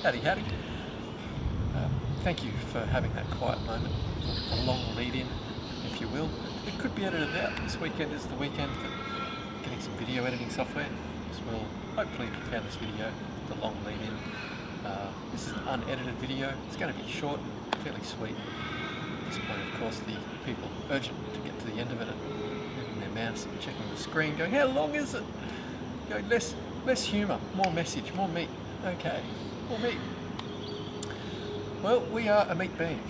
Howdy. Thank you for having that quiet moment, a long lead-in, if you will. It could be edited out. This weekend is the weekend for getting some video editing software. As well, hopefully if you found this video, the long lead-in. This is an unedited video. It's going to be short, fairly sweet. At this point, of course, the people urgent to get to the end of it and moving their mouse and checking the screen, going, how long is it? Going, less humour, more message, more meat. Okay, more meat. Well, we are a meat being.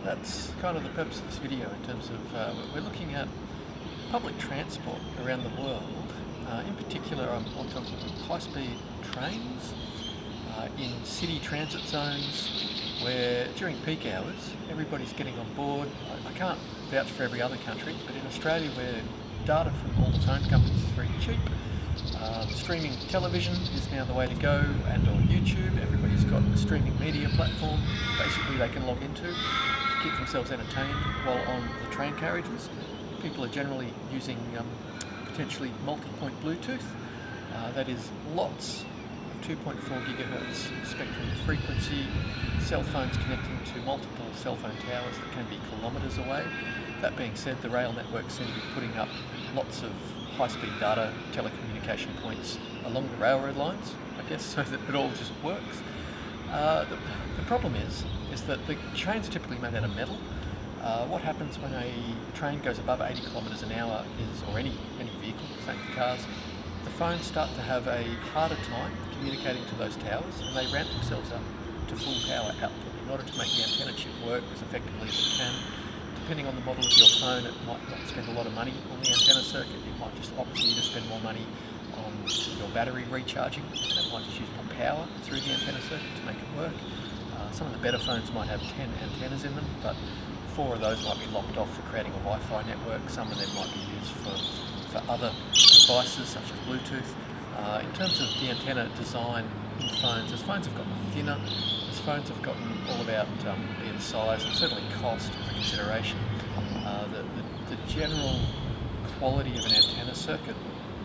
That's kind of the purpose of this video in terms of we're looking at public transport around the world. In particular, I'm talking high-speed trains in city transit zones where during peak hours everybody's getting on board. I can't vouch for every other country, but in Australia where data from all the phone companies is very cheap, streaming television is now the way to go, and on YouTube everybody's got a streaming media platform basically they can log into to keep themselves entertained while on the train carriages. People are generally using potentially multi-point Bluetooth, that is lots of 2.4 gigahertz spectrum frequency, cell phones connecting to multiple cell phone towers that can be kilometres away. That being said, the rail networks seem to be putting up lots of high-speed data telecommunication points along the railroad lines, I guess, so that it all just works. The problem is that the trains are typically made out of metal. What happens when a train goes above 80 kilometres an hour is, or any vehicle, same with cars, the phones start to have a harder time communicating to those towers, and they ramp themselves up to full power output in order to make the antenna chip work as effectively as it can. Depending on the model of your phone, it might not spend a lot of money on the antenna circuit. It might just opt for you to spend more money on your battery recharging, and it might just use more power through the antenna circuit to make it work. Some of the better phones might have 10 antennas in them, but 4 of those might be locked off for creating a Wi-Fi network. Some of them might be used for other devices such as Bluetooth. In terms of the antenna design in phones, as phones have gotten thinner, as phones have gotten all about being size and certainly cost as a consideration, the general quality of an antenna circuit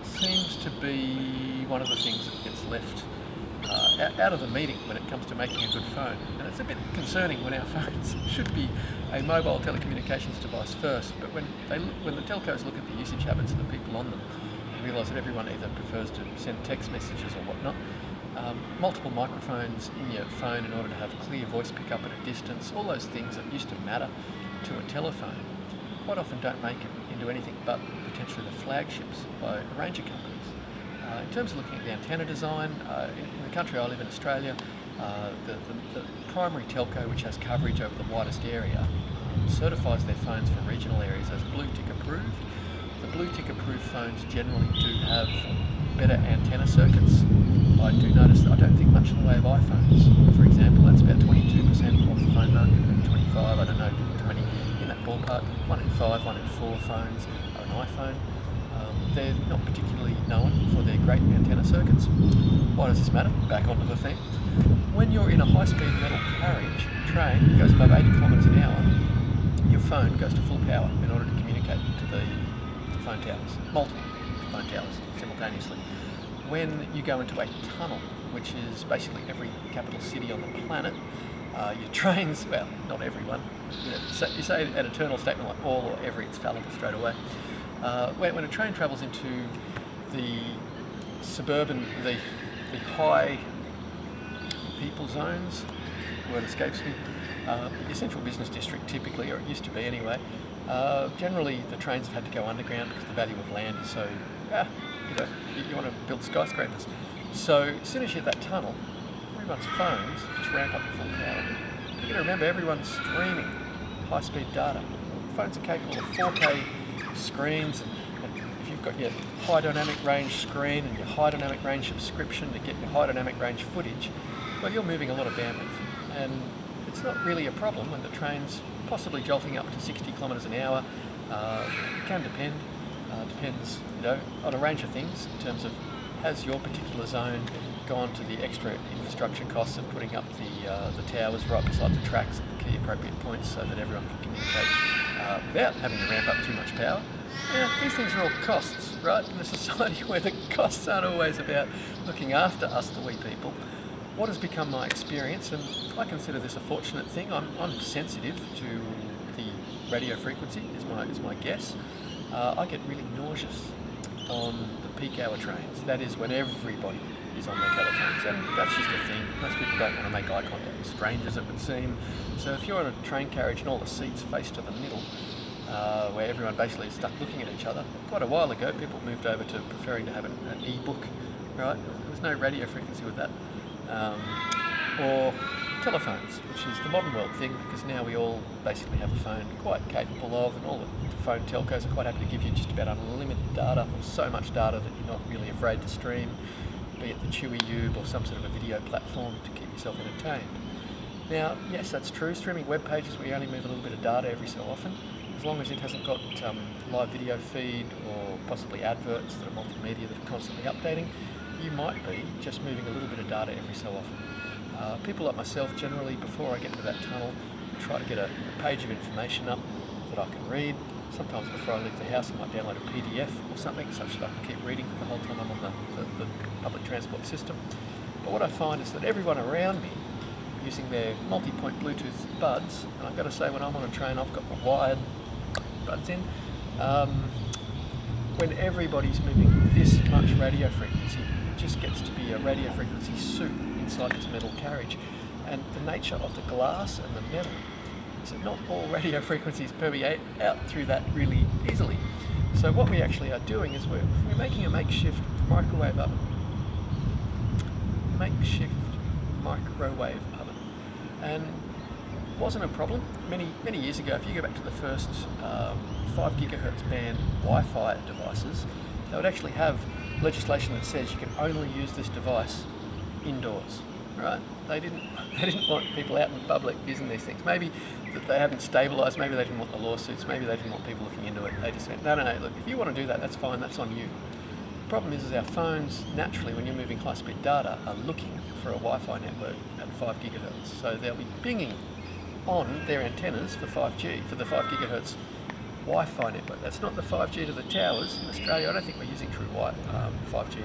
seems to be one of the things that gets left out of the meeting when it comes to making a good phone. And it's a bit concerning when our phones should be a mobile telecommunications device first, but when the telcos look at the usage habits of the people on them and realise that everyone either prefers to send text messages or whatnot, multiple microphones in your phone in order to have clear voice pickup at a distance, all those things that used to matter to a telephone quite often don't make it into anything but potentially the flagships by a range of companies. In terms of looking at the antenna design, in the country I live in, Australia, the primary telco, which has coverage over the widest area, certifies their phones for regional areas as blue tick approved. The blue tick approved phones generally do have better antenna circuits. I do notice that I don't think much in the way of iPhones, for example. That's about 22% of the phone market, and 25, I don't know, 20, in that ballpark. 1 in 5, 1 in 4 phones are an iPhone. They're not particularly known for their great antenna circuits. Why does this matter? Back onto the thing. When you're in a high-speed metal carriage, train goes above 80 kilometres an hour, your phone goes to full power in order to communicate to the phone towers, multiple phone towers simultaneously. When you go into a tunnel, which is basically every capital city on the planet, your trains, well, not everyone, you say an eternal statement like all or every, it's fallible straight away. When a train travels into the suburban, the high people zones, word escapes me, your central business district typically, or it used to be anyway, generally the trains have had to go underground because the value of land is so, you want to build skyscrapers. So as soon as you hit that tunnel, everyone's phones just ramp up to full power. You've got to remember, everyone's streaming high-speed data. Phones are capable of 4K screens, and if you've got your high dynamic range screen and your high dynamic range subscription to get your high dynamic range footage, well, you're moving a lot of bandwidth, and it's not really a problem when the train's possibly jolting up to 60 kilometres an hour. It can depends on a range of things in terms of, has your particular zone gone to the extra infrastructure costs of putting up the towers right beside the tracks at the key appropriate points so that everyone can communicate without having to ramp up too much power. These things are all costs, right? In a society where the costs aren't always about looking after us, the wee people, what has become my experience, and I consider this a fortunate thing. I'm sensitive to the radio frequency, is my guess. I get really nauseous on the peak hour trains. That is when everybody is on their telephones, and that's just a thing. Most people don't want to make eye contact with strangers, it would seem. So if you're on a train carriage and all the seats face to the middle, where everyone basically is stuck looking at each other, quite a while ago people moved over to preferring to have an e-book, right? There was no radio frequency with that. Or telephones, which is the modern world thing, because now we all basically have a phone quite capable of, and all the phone telcos are quite happy to give you just about unlimited data, or so much data that you're not really afraid to stream, be it the Chewy Ube or some sort of a video platform to keep yourself entertained. Now, yes, that's true. Streaming web pages, we only move a little bit of data every so often. As long as it hasn't got live video feed or possibly adverts that are multimedia that are constantly updating, you might be just moving a little bit of data every so often. People like myself, generally, before I get into that tunnel, try to get a page of information up that I can read. Sometimes before I leave the house, I might download a PDF or something such that I can keep reading the whole time I'm on the public transport system. But what I find is that everyone around me, using their multi-point Bluetooth buds, and I've got to say, when I'm on a train, I've got my wired buds in. When everybody's moving this much radio frequency, it just gets to be a radio frequency soup inside this metal carriage. And the nature of the glass and the metal is that not all radio frequencies permeate out through that really easily. So what we actually are doing is we're making a makeshift microwave oven. And it wasn't a problem. Many years ago, if you go back to the first 5 gigahertz band Wi-Fi devices, they would actually have legislation that says you can only use this device indoors, right? They didn't want people out in public using these things. Maybe that they hadn't stabilised, maybe they didn't want the lawsuits, maybe they didn't want people looking into it. They just went, no, look, if you want to do that, that's fine, that's on you. The problem is our phones, naturally, when you're moving high-speed data, are looking for a Wi-Fi network at 5 gigahertz. So they'll be pinging on their antennas for 5G, for the 5 gigahertz Wi-Fi network. That's not the 5G to the towers. In Australia, I don't think we're using true 5G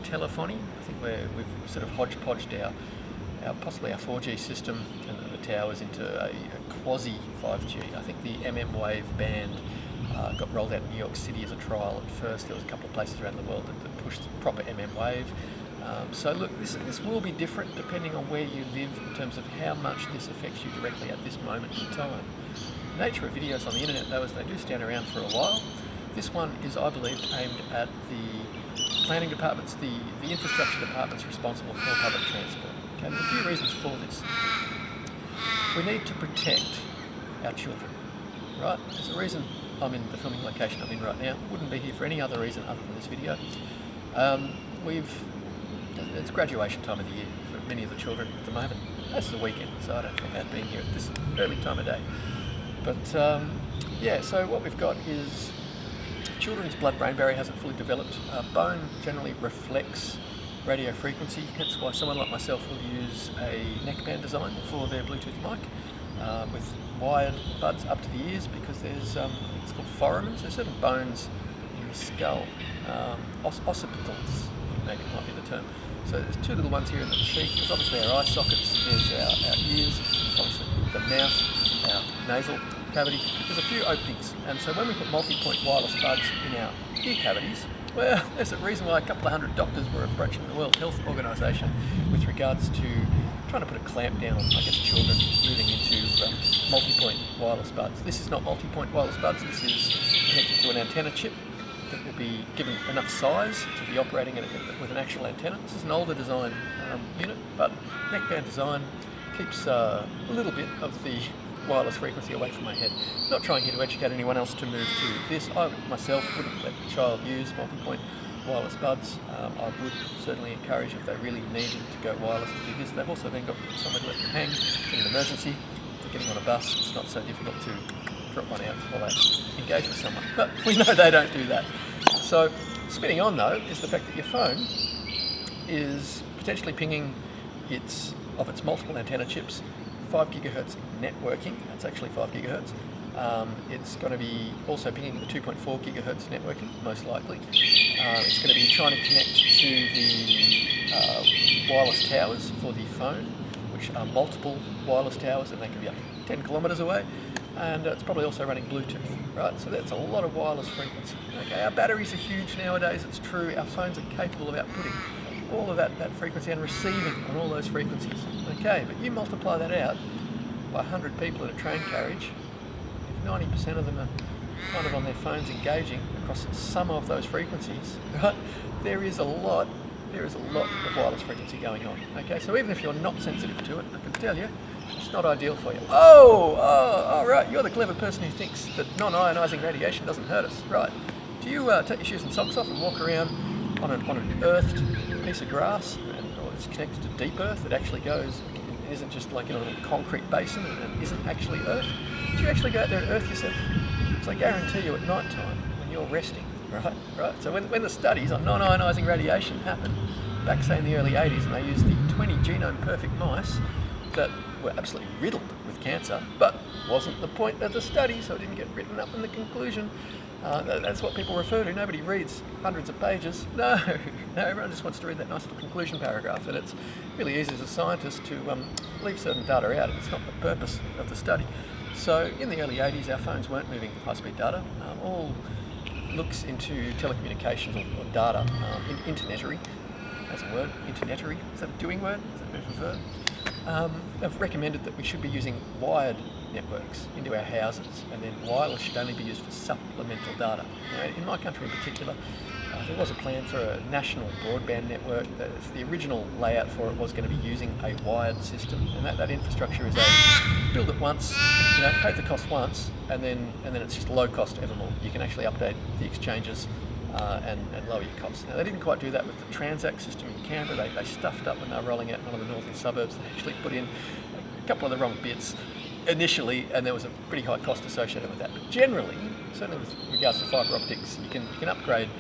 telephony. I think we've sort of hodgepodged possibly our 4G system and the towers into a quasi 5G. I think the wave band got rolled out in New York City as a trial at first. There was a couple of places around the world that pushed proper wave. So look, this will be different depending on where you live in terms of how much this affects you directly at this moment in time. The nature of videos on the internet, though, is they do stand around for a while. This one is, I believe, aimed at the planning departments, the infrastructure departments responsible for public transport. Okay, there's a few reasons for this. We need to protect our children, right? There's a reason I'm in the filming location I'm in right now. Wouldn't be here for any other reason other than this video. It's graduation time of the year for many of the children at the moment. This is the weekend, so I don't feel bad being here at this early time of day. But yeah, so what we've got is children's blood-brain barrier hasn't fully developed. Bone generally reflects radio frequency, hence why someone like myself will use a neckband design for their Bluetooth mic with wired buds up to the ears, because there's it's called foramens. There's certain bones in the skull, occipitals, maybe might be the term. So there's two little ones here in the cheek. There's obviously our eye sockets, there's our ears, obviously the mouth, our nasal cavity. There's a few openings, and so when we put multi-point wireless buds in our ear cavities, well, there's a reason why a couple of hundred doctors were approaching the World Health Organization with regards to trying to put a clamp down on, I guess, children moving into multi-point wireless buds. This is not multi-point wireless buds, this is connected to an antenna chip that will be given enough size to be operating with an actual antenna. This is an older design unit, but neckband design keeps a little bit of the wireless frequency away from my head. I'm not trying here to educate anyone else to move to this. I myself wouldn't let the child use multi-point wireless buds. I would certainly encourage, if they really needed to go wireless, to do this. They've also then got somewhere to let them hang in an emergency. If they're getting on a bus, it's not so difficult to drop one out while they engage with someone. But we know they don't do that. So spinning on, though, is the fact that your phone is potentially pinging its multiple antenna chips, 5 gigahertz networking, that's actually 5 gigahertz, It's going to be also pinging the 2.4 gigahertz networking, most likely. It's going to be trying to connect to the wireless towers for the phone, which are multiple wireless towers, and they can be up to 10 kilometres away. And it's probably also running Bluetooth, right? So that's a lot of wireless frequency. Okay, our batteries are huge nowadays, it's true. Our phones are capable of outputting all of that frequency and receiving on all those frequencies. Okay, but you multiply that out by 100 people in a train carriage, if 90% of them are kind of on their phones engaging across some of those frequencies, right? There is a lot of wireless frequency going on. Okay, so even if you're not sensitive to it, I can tell you, it's not ideal for you. Oh, right, you're the clever person who thinks that non-ionising radiation doesn't hurt us, right? Do you take your shoes and socks off and walk around on an earthed piece of grass, or it's connected to deep earth that actually goes, it isn't just like in a little concrete basin and isn't actually earth? Do you actually go out there and earth yourself? So I guarantee you at night time, when you're resting, right? So when the studies on non-ionising radiation happened, back say in the early 80s, and they used the 20 genome perfect mice that were absolutely riddled with cancer, but wasn't the point of the study, so it didn't get written up in the conclusion. That's what people refer to. Nobody reads hundreds of pages. No, everyone just wants to read that nice little conclusion paragraph, and it's really easy as a scientist to leave certain data out. It's not the purpose of the study. So in the early 80s, our phones weren't moving high-speed data. All looks into telecommunications or data, internetary, as a word, internetary. Is that a doing word? Is that a bit of a verb? Have recommended that we should be using wired networks into our houses, and then wireless should only be used for supplemental data. Now, in my country in particular, there was a plan for a national broadband network. The original layout for it was going to be using a wired system, and that infrastructure is a build it once, pay the cost once, and then it's just low cost evermore. You can actually update the exchanges and lower your costs. Now, they didn't quite do that with the Transact system in Canberra. They stuffed up when they were rolling out in one of the northern suburbs. They actually put in a couple of the wrong bits initially, and there was a pretty high cost associated with that. But generally, certainly with regards to fibre optics, you can upgrade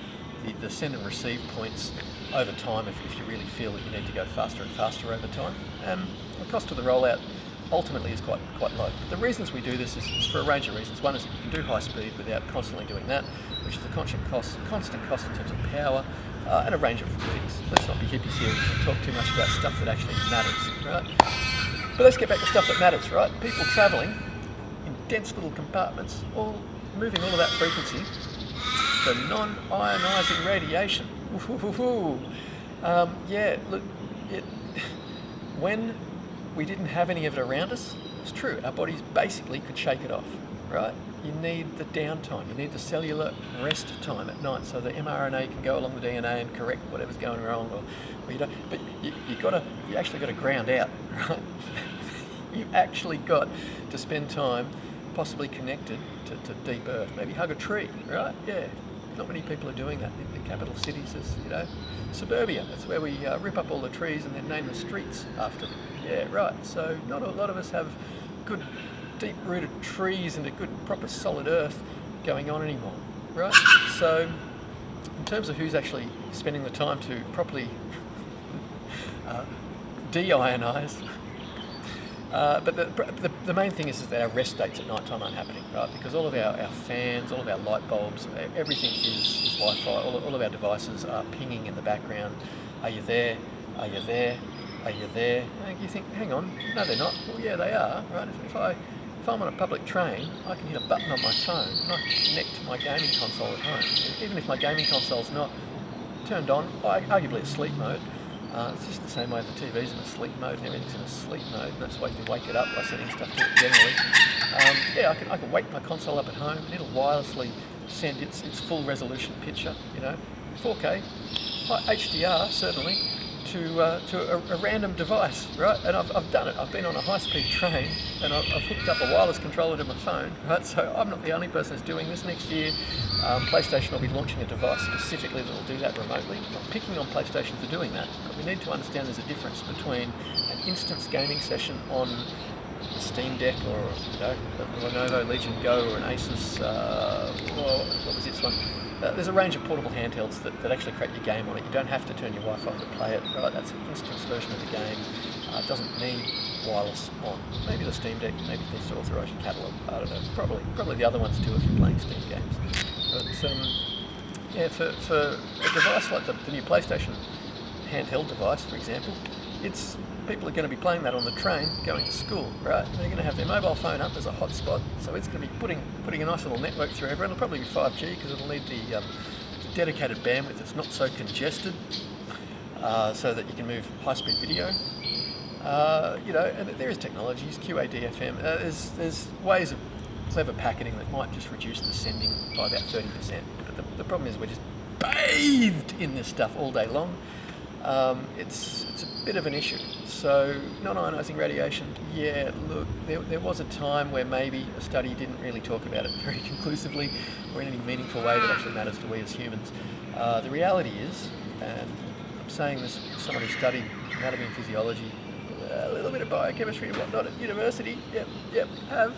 the send and receive points over time if you really feel that you need to go faster and faster over time. The cost of the rollout ultimately is quite low. But the reasons we do this is for a range of reasons. One is that you can do high speed without constantly doing that, which is a constant cost in terms of power, and a range of things. Let's not be hippies here and talk too much about stuff that actually matters, right? But let's get back to stuff that matters, right? People travelling in dense little compartments, all moving all of that frequency to non-ionising radiation. When we didn't have any of it around us, it's true, our bodies basically could shake it off, right? You need the downtime, you need the cellular rest time at night so the mRNA can go along the DNA and correct whatever's going wrong, or you don't. But you actually got to ground out, right? You've actually got to spend time possibly connected to deep earth. Maybe hug a tree, right? Yeah. Not many people are doing that in the capital cities. As suburbia. That's where we rip up all the trees and then name the streets after them. Yeah, right. So not a lot of us have good, deep-rooted trees and a good, proper, solid earth going on anymore, right? So in terms of who's actually spending the time to properly de-ionise, but the main thing is that our rest dates at night time aren't happening, right? Because all of our fans, all of our light bulbs, everything is Wi-Fi. All of our devices are pinging in the background. Are you there? Are you there? Are you there? And you think, hang on, no they're not. Well, yeah, they are, right? If I'm on a public train, I can hit a button on my phone and I can connect to my gaming console at home. Even if my gaming console's not turned on, arguably it's sleep mode. It's just the same way the TV's in a sleep mode and everything's in a sleep mode, and that's why you can wake it up by setting stuff to it generally. I can wake my console up at home and it'll wirelessly send its full resolution picture, 4K, HDR certainly, to a random device, right? And I've done it. I've been on a high-speed train and I've hooked up a wireless controller to my phone, right? So I'm not the only person that's doing this. Next year, PlayStation will be launching a device specifically that will do that remotely. I'm not picking on PlayStation for doing that, but we need to understand there's a difference between an instance gaming session on a Steam Deck or a Lenovo Legion Go or an Asus, what was this one? There's a range of portable handhelds that actually create your game on it. You don't have to turn your Wi-Fi on to play it, right? That's an instance version of the game. It doesn't need wireless on. Maybe the Steam Deck, maybe it needs to authorise your catalogue. I don't know. Probably the other ones too if you're playing Steam games. But yeah, for a device like the new PlayStation handheld device, for example, people are going to be playing that on the train going to school, right? They're going to have their mobile phone up as a hotspot, so it's going to be putting a nice little network through everyone. It'll probably be 5G because it'll need the dedicated bandwidth that's not so congested, so that you can move high-speed video. And there is technologies, QADFM. There's ways of clever packaging that might just reduce the sending by about 30%. But the problem is we're just bathed in this stuff all day long. It's a bit of an issue. So non-ionising radiation, yeah, look, there was a time where maybe a study didn't really talk about it very conclusively or in any meaningful way that actually matters to we as humans. The reality is, and I'm saying this as someone who studied anatomy and physiology, a little bit of biochemistry and whatnot at university, have.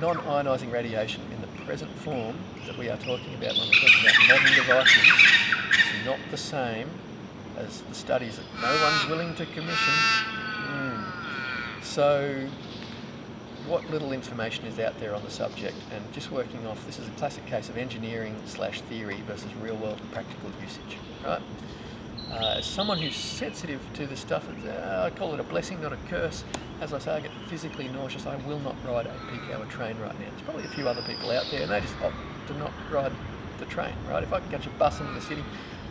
Non-ionising radiation in the present form that we are talking about when we're talking about modern devices is not the same as the studies that no one's willing to commission. So what little information is out there on the subject, and just working off, this is a classic case of engineering/theory versus real-world practical usage, right? As someone who's sensitive to this stuff, I call it a blessing, not a curse. As I say, I get physically nauseous. I will not ride a peak hour train right now. There's probably a few other people out there and they just opt to not ride the train, right? If I can catch a bus into the city,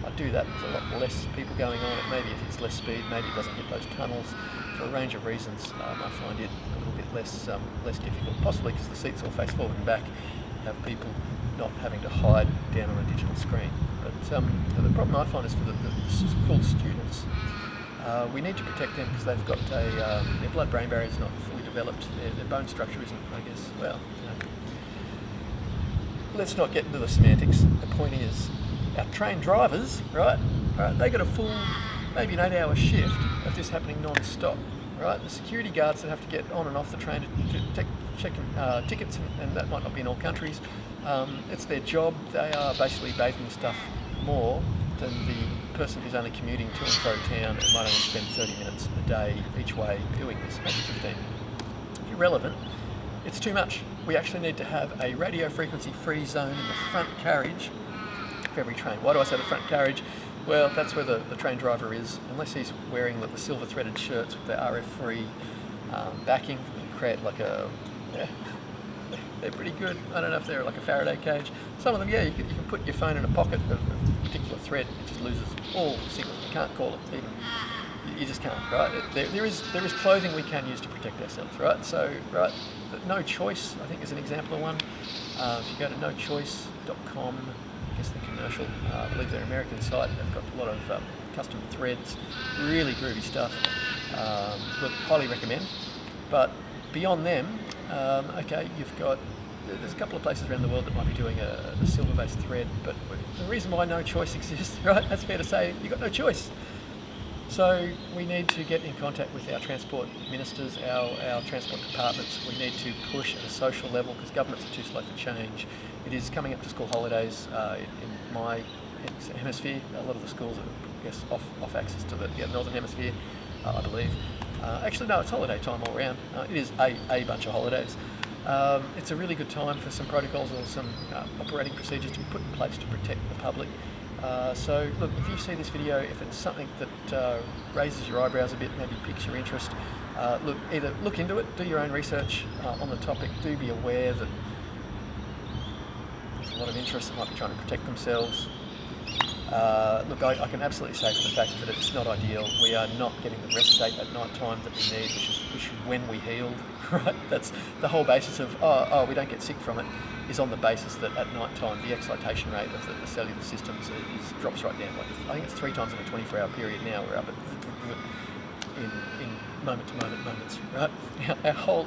I'd do that. There's a lot less people going on it. Maybe it hits less speed, maybe it doesn't hit those tunnels. For a range of reasons, I find it a little bit less difficult, possibly because the seats all face forward and back, have people not having to hide down on a digital screen. But the problem I find is for the school students. We need to protect them because they've got their blood-brain barrier is not fully developed. Their bone structure isn't, I guess, well, let's not get into the semantics. The point is, our train drivers, right, they got a full, maybe an 8-hour shift of this happening non-stop, right? The security guards that have to get on and off the train to check tickets, and that might not be in all countries. It's their job. They are basically bathing stuff more than the person who's only commuting to and fro town and might only spend 30 minutes a day each way doing this, maybe 15. Irrelevant. It's too much. We actually need to have a radio frequency free zone in the front carriage of every train. Why do I say the front carriage? Well, that's where the train driver is, unless he's wearing the silver threaded shirts with the RF free backing and create like a... They're pretty good. I don't know if they're like a Faraday cage. Some of them, yeah, you can put your phone in a pocket of a particular thread. It just loses all signal. You can't call it even. You just can't, right? There is clothing we can use to protect ourselves, right? So, right, No Choice, I think, is an example of one. If you go to nochoice.com, I guess the commercial, I believe they're an American site. They've got a lot of custom threads, really groovy stuff. Look, highly recommend. But beyond them, okay, there's a couple of places around the world that might be doing a silver-based thread, but the reason why No Choice exists, right, that's fair to say, you've got no choice. So we need to get in contact with our transport ministers, our transport departments. We need to push at a social level because governments are too slow for change. It is coming up to school holidays in my hemisphere. A lot of the schools are, I guess, off access to the northern hemisphere, I believe. Actually, no, it's holiday time all around. It is a bunch of holidays. It's a really good time for some protocols or some operating procedures to be put in place to protect the public. So look, if you see this video, if it's something that raises your eyebrows a bit, maybe piques your interest, either look into it, do your own research on the topic. Do be aware that there's a lot of interests that might be trying to protect themselves. Look, I can absolutely say for the fact that it's not ideal. We are not getting the rest state at night time that we need, which is when we healed, right? That's the whole basis of, we don't get sick from it, is on the basis that at night time the excitation rate of the cellular systems drops right down. Like I think it's 3 times in a 24-hour period now. We're up at in moment-to-moment moments, right?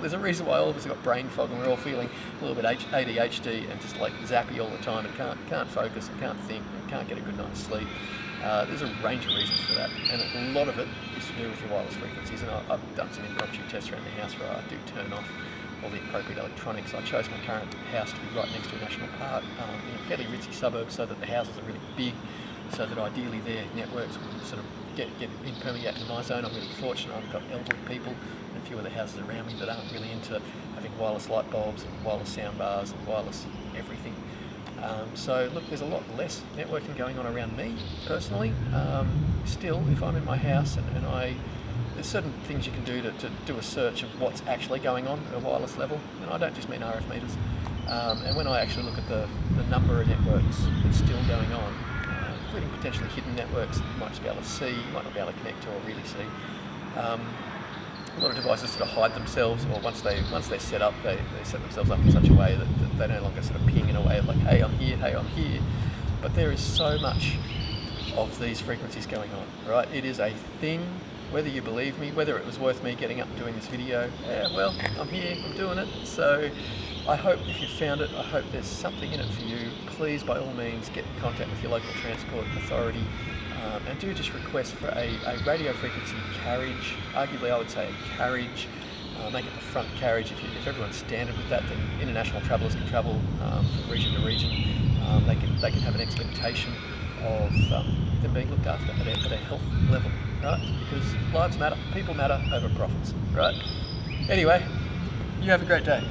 There's a reason why all of us have got brain fog and we're all feeling a little bit ADHD and just like zappy all the time and can't focus and can't think and can't get a good night's sleep. There's a range of reasons for that, and a lot of it is to do with your wireless frequencies. And I've done some impromptu tests around the house where I do turn off all the appropriate electronics. I chose my current house to be right next to a national park in a fairly ritzy suburb, so that the houses are really big, so that ideally their networks will sort of get impermeate into my zone. I'm really fortunate. I've got elderly people and a few of the houses around me that aren't really into having wireless light bulbs and wireless sound bars and wireless everything. So look, there's a lot less networking going on around me personally. Still, if I'm in my house and there's certain things you can do to do a search of what's actually going on at a wireless level, and I don't just mean RF meters. And when I actually look at the number of networks that's still going on, including potentially hidden networks that you might just be able to see, you might not be able to connect to or really see. A lot of devices sort of hide themselves, or once they're set up, they set themselves up in such a way that they no longer sort of ping in a way of like, hey, I'm here. But there is so much of these frequencies going on, right? It is a thing, whether you believe me, whether it was worth me getting up and doing this video. Yeah, well, I'm here, I'm doing it. So I hope if you found it, I hope there's something in it for you. Please, by all means, get in contact with your local transport authority. And do just request for a radio frequency carriage. Arguably, I would say a carriage. Make it the front carriage. If everyone's standard with that, then international travellers can travel from region to region. They can have an expectation of them being looked after at a health level, right? Because lives matter, people matter over profits, right? Anyway, you have a great day.